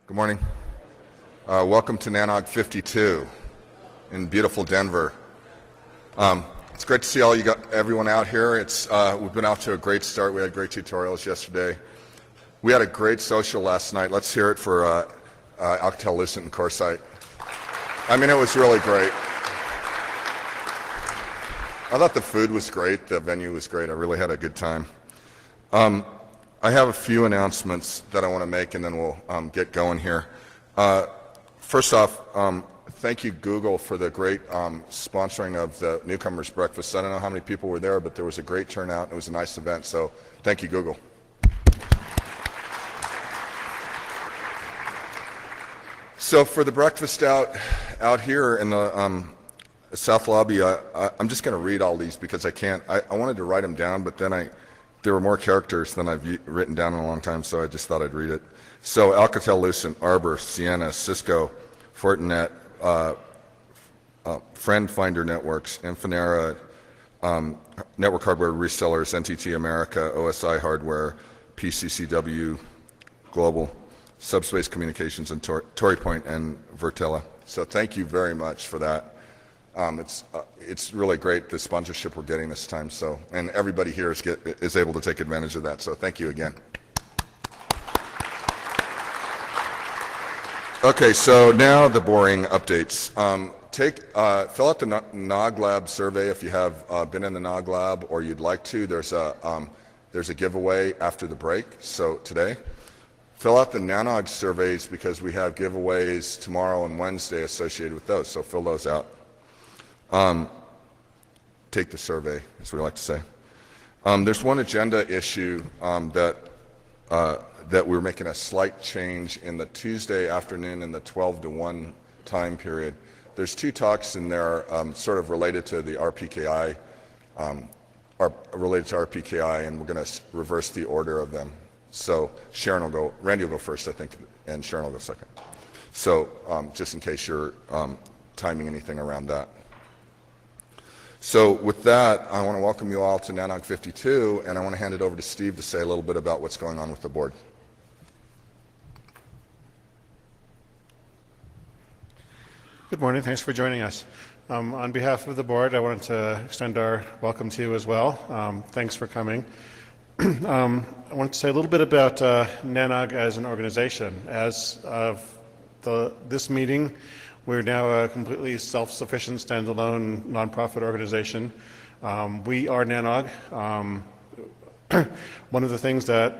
Good morning. Welcome to NANOG 52 in beautiful Denver. It's great to see everyone out here. We've been off to a great start. We had great tutorials yesterday. We had a great social last night. Let's hear it for Alcatel-Lucent and Coresight. I mean, it was really great. I thought the food was great. The venue was great. I really had a good time. I have a few announcements that I want to make, and then we'll get going here. First off, thank you, Google, for the great sponsoring of the Newcomers Breakfast. I don't know how many people were there, but there was a great turnout. It was a nice event, so thank you, Google. So for the breakfast out here in the South Lobby, I'm just going to read all these because I can't. I wanted to write them down, but then there were more characters than I've written down in a long time, so I just thought I'd read it. So Alcatel-Lucent, Arbor, Ciena, Cisco, Fortinet, Friend Finder Networks, Infinera, Network Hardware Resellers, NTT America, OSI Hardware, PCCW Global, Subspace Communications, and ToryPoint and Vertella. So thank you very much for that. It's really great, the sponsorship we're getting this time. So, and everybody here is able to take advantage of that. So thank you again. Okay, so now the boring updates. Fill out the NOG Lab survey if you have been in the NOG Lab or you'd like to. There's a giveaway after the break. So today, fill out the NANOG surveys because we have giveaways tomorrow and Wednesday associated with those. So fill those out. Take the survey, is what I like to say. There's one agenda issue that we're making a slight change in the Tuesday afternoon in the 12 to 1 time period. There's two talks in there sort of related to the RPKI, and we're going to reverse the order of them. So Randy will go first, I think, and Sharon will go second. So just in case you're timing anything around that. So with that, I want to welcome you all to NANOG 52, and I want to hand it over to Steve to say a little bit about what's going on with the board. Good morning. Thanks for joining us. On behalf of the board, I wanted to extend our welcome to you as well. Thanks for coming. I want to say a little bit about NANOG as an organization. As of this meeting, we're now a completely self-sufficient, standalone, nonprofit organization. We are NANOG. One of the things that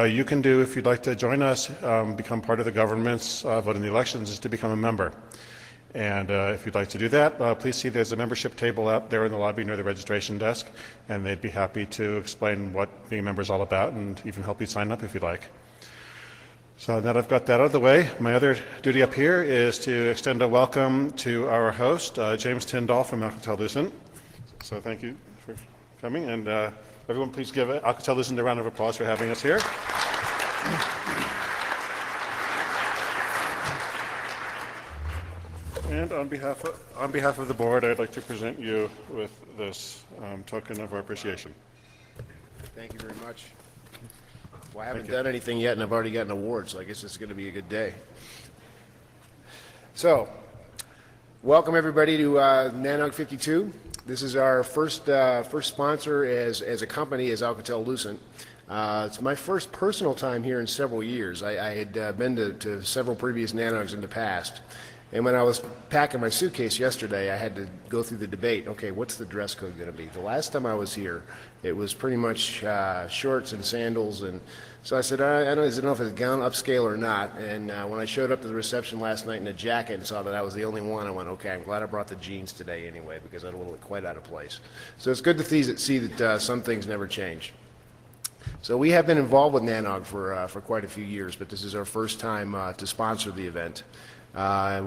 you can do if you'd like to join us, become part of the government's vote in the elections, is to become a member. And if you'd like to do that, please see there's a membership table out there in the lobby near the registration desk, and they'd be happy to explain what being a member is all about and even help you sign up if you'd like. So now that I've got that out of the way, my other duty up here is to extend a welcome to our host, James Tyndall from Alcatel-Lucent. So thank you for coming, and everyone please give Alcatel-Lucent a round of applause for having us here. And on behalf of the board, I'd like to present you with this token of our appreciation. Thank you very much. Well, I haven't done anything yet, and I've already got an award, so I guess it's going to be a good day. So, welcome everybody to NANOG 52. This is our first sponsor as a company, as Alcatel-Lucent. It's my first personal time here in several years. I had been to several previous NANOGs in the past. And when I was packing my suitcase yesterday, I had to go through the debate. Okay, what's the dress code going to be? The last time I was here, it was pretty much shorts and sandals, and so I said, I don't know if it's a gown upscale or not. And when I showed up to the reception last night in a jacket and saw that I was the only one, I went, okay, I'm glad I brought the jeans today anyway because I don't look quite out of place. So it's good to see that some things never change. So we have been involved with NANOG for quite a few years, but this is our first time to sponsor the event.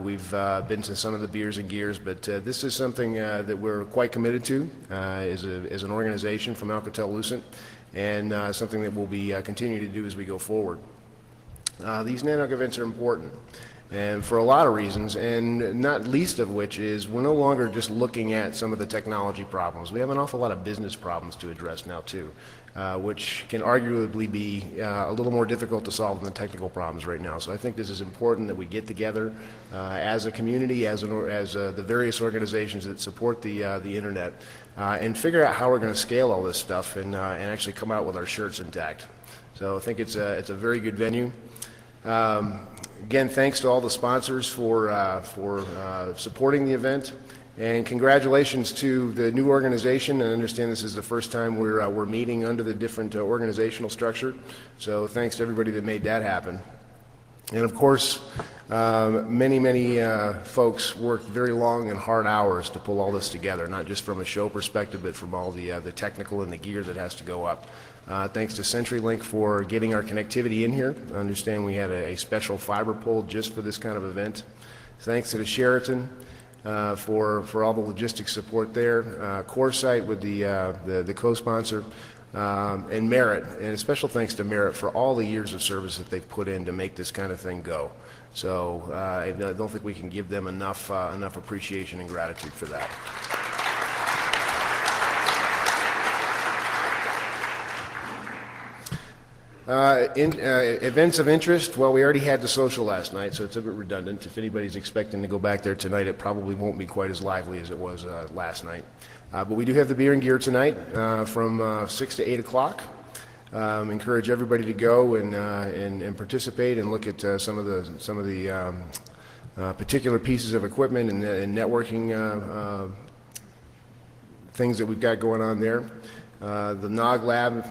We've been to some of the beers and gears, but this is something that we're quite committed to as an organization from Alcatel-Lucent, and something that we'll be continuing to do as we go forward. These NANOG events are important, and for a lot of reasons, and not least of which is we're no longer just looking at some of the technology problems. We have an awful lot of business problems to address now too, which can arguably be a little more difficult to solve than the technical problems right now. So I think this is important that we get together as a community, as the various organizations that support the internet, and figure out how we're going to scale all this stuff and actually come out with our shirts intact. So I think it's a very good venue. Again, thanks to all the sponsors for supporting the event, and congratulations to the new organization. I understand this is the first time we're meeting under the different organizational structure, so thanks to everybody that made that happen. And of course, many folks worked very long and hard hours to pull all this together, not just from a show perspective, but from all the technical and the gear that has to go up. Thanks to CenturyLink for getting our connectivity in here. I understand we had a special fiber pole just for this kind of event. Thanks to the Sheraton for all the logistics support there. CoreSite with the co-sponsor, and Merit, and a special thanks to Merit for all the years of service that they've put in to make this kind of thing go. So I don't think we can give them enough appreciation and gratitude for that. Events of interest, well, we already had the social last night, so it's a bit redundant. If anybody's expecting to go back there tonight, it probably won't be quite as lively as it was last night. But we do have the beer and gear tonight from 6 to 8 o'clock. Encourage everybody to go and participate and look at some of the particular pieces of equipment and networking things that we've got going on there. The NOG lab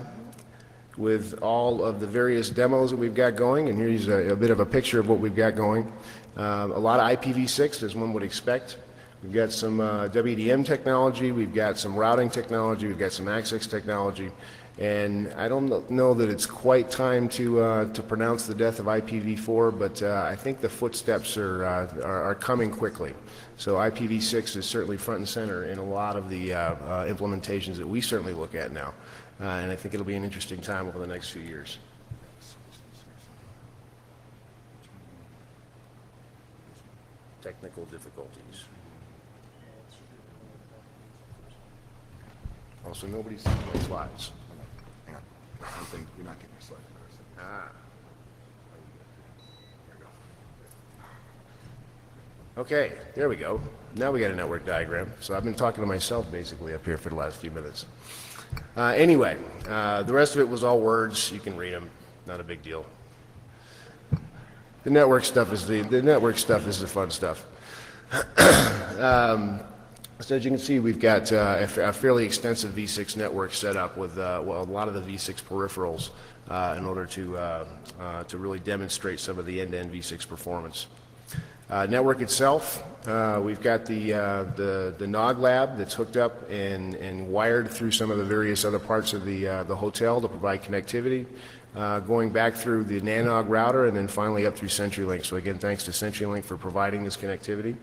with all of the various demos that we've got going, and here's a bit of a picture of what we've got going. A lot of IPv6, as one would expect. We've got some WDM technology, we've got some routing technology, we've got some access technology, and I don't know that it's quite time to pronounce the death of IPv4, but I think the footsteps are coming quickly. So IPv6 is certainly front and center in a lot of the implementations that we certainly look at now. And I think it'll be an interesting time over the next few years. Technical difficulties. Also, nobody's seen my slides. Hang on. I don't think you're not getting your slide. Ah. Okay, there we go. Now we got a network diagram. So I've been talking to myself basically up here for the last few minutes. Anyway, the rest of it was all words. You can read them. Not a big deal. The network stuff is the fun stuff. So as you can see, we've got a fairly extensive V6 network set up with a lot of the V6 peripherals in order to really demonstrate some of the end-to-end V6 performance. Network itself, we've got the NOG lab that's hooked up and wired through some of the various other parts of the hotel to provide connectivity, going back through the NANOG router and then finally up through CenturyLink. So again, thanks to CenturyLink for providing this connectivity.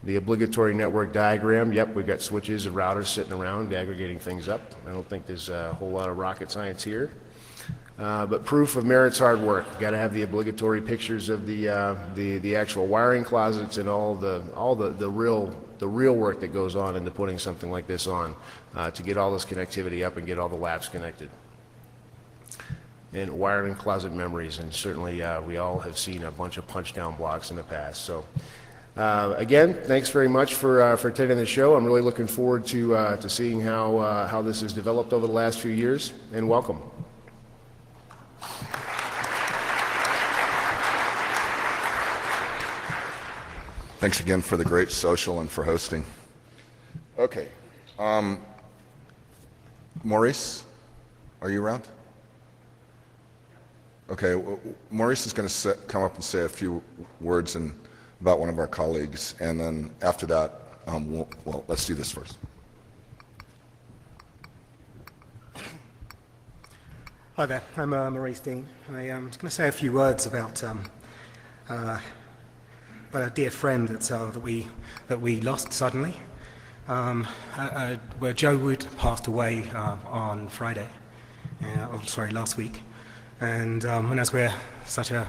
The obligatory network diagram, yep, we've got switches and routers sitting around aggregating things up. I don't think there's a whole lot of rocket science here. But proof of Merit's hard work. Got to have the obligatory pictures of the actual wiring closets and all the real work that goes on into putting something like this on to get all this connectivity up and get all the labs connected. And wiring closet memories, and certainly we all have seen a bunch of punch down blocks in the past. So again, thanks very much for attending the show. I'm really looking forward to seeing how this has developed over the last few years, and welcome. Thanks again for the great social and for hosting. Okay. Maurice, are you around? Okay, Maurice is going to come up and say a few words about one of our colleagues, and then after that, well, let's do this first. Hi there, I'm Maurice Dean. I was going to say a few words about a dear friend that we lost suddenly. Where Joe Wood passed away on Friday, last week. And as we're such a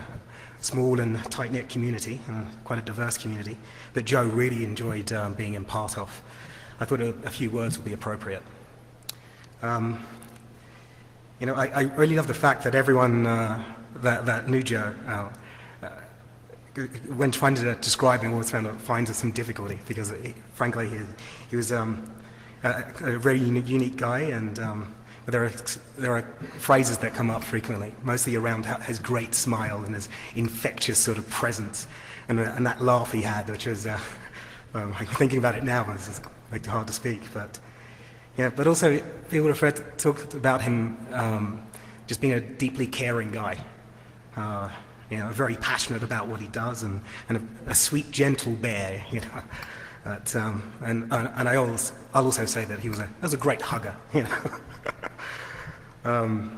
small and tight-knit community, quite a diverse community, that Joe really enjoyed being in part of, I thought a few words would be appropriate. You know, I really love the fact that everyone that knew Joe, when trying to describe him, always finds some difficulty because, frankly, he was a very unique guy, and there are phrases that come up frequently, mostly around his great smile and his infectious sort of presence, and that laugh he had, which was, thinking about it now, it's like hard to speak, but yeah. But also, people talk about him just being a deeply caring guy. You know, very passionate about what he does, and a sweet, gentle bear. You know, but, and I'll also say that he was a great hugger. You know,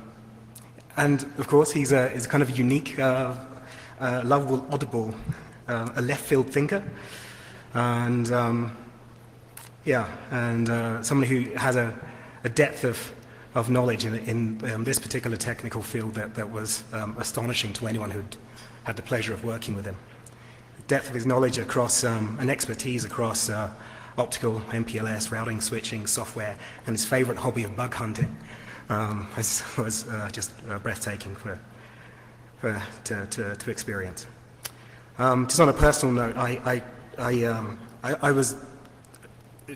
and of course he's a kind of unique, lovable, audible, a left field thinker, and yeah, and someone who has a depth of knowledge in this particular technical field that was astonishing to anyone who'd had the pleasure of working with him. The depth of his knowledge across, and expertise across optical, MPLS, routing, switching, software, and his favorite hobby of bug hunting was just breathtaking to experience. Just on a personal note,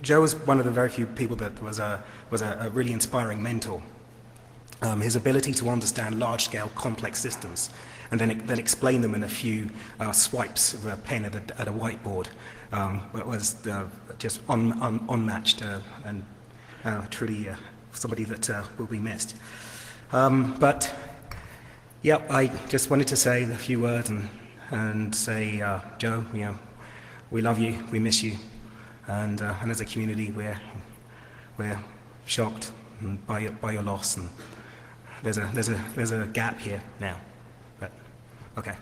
Joe was one of the very few people that was a really inspiring mentor. His ability to understand large-scale, complex systems and then explain them in a few swipes of a pen at a whiteboard was just unmatched and truly somebody that will be missed. But yeah, I just wanted to say a few words and say, Joe, you know, we love you, we miss you. And as a community, we're shocked by your loss, and there's a gap here now. But okay.